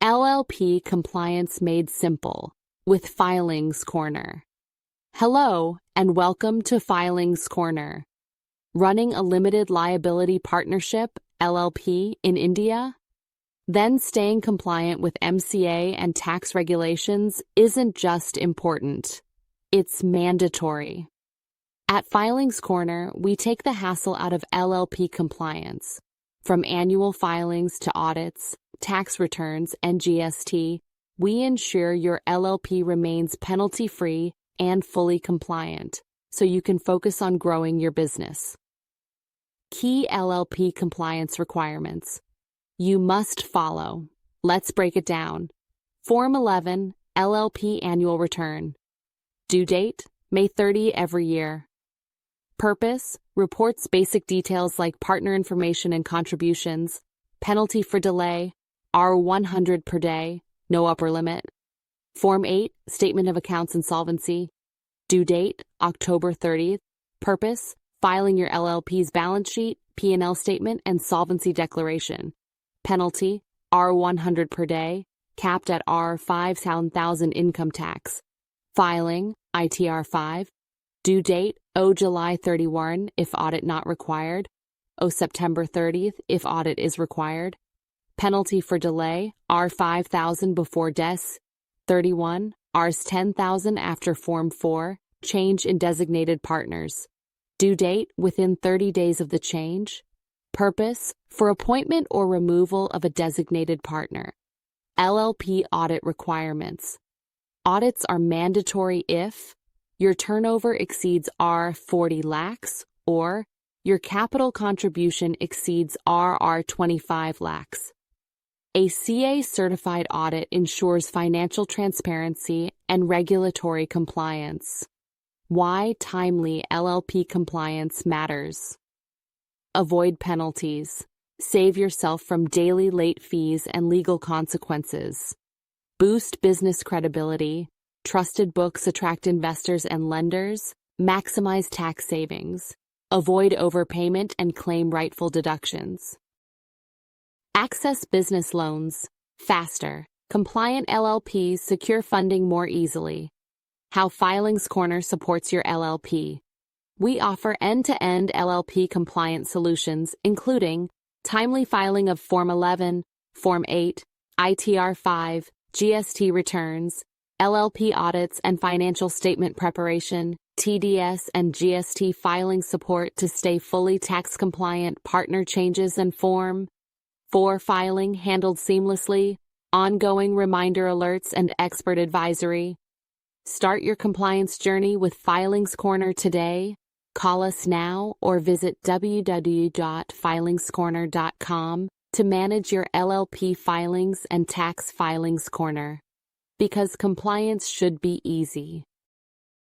LLP Compliance Made Simple with Filings Corner. Hello, and welcome to Filings Corner. Running a limited liability partnership, LLP, in India? Then staying compliant with MCA and tax regulations isn't just important, it's mandatory. At Filings Corner, we take the hassle out of LLP compliance. From annual filings to audits, tax returns, and GST, we ensure your LLP remains penalty-free and fully compliant, so you can focus on growing your business. Key LLP compliance requirements you must follow. Let's break it down. Form 11, LLP Annual Return. Due date, May 30 every year. Purpose, reports basic details like partner information and contributions, penalty for delay, R100 per day, no upper limit. Form 8, Statement of Accounts and Solvency. Due date, October 30th. Purpose, filing your LLP's balance sheet, P&L statement, and solvency declaration. Penalty, R100 per day, capped at R5,000 income tax. Filing, ITR 5. Due date, July 31 if audit not required, September 30th if audit is required. Penalty for delay, R5,000 before DES 31, Rs 10,000 after Form 4, change in designated partners. Due date, within 30 days of the change. Purpose, for appointment or removal of a designated partner. LLP audit requirements. Audits are mandatory if your turnover exceeds R40 lakhs or your capital contribution exceeds RR25 lakhs. A CA-certified audit ensures financial transparency and regulatory compliance. Why timely LLP compliance matters. Avoid penalties. Save yourself from daily late fees and legal consequences. Boost business credibility. Trusted books attract investors and lenders. Maximize tax savings. Avoid overpayment and claim rightful deductions. Access business loans faster. Compliant LLPs secure funding more easily. How Filings Corner supports your LLP. We offer end-to-end LLP compliance solutions, including timely filing of Form 11, Form 8, ITR 5, GST returns, LLP audits and financial statement preparation, TDS and GST filing support to stay fully tax compliant, partner changes and Form 4 filing handled seamlessly, ongoing reminder alerts and expert advisory. Start your compliance journey with Filings Corner today. Call us now or visit www.filingscorner.com to manage your LLP filings and tax Filings Corner. Because compliance should be easy.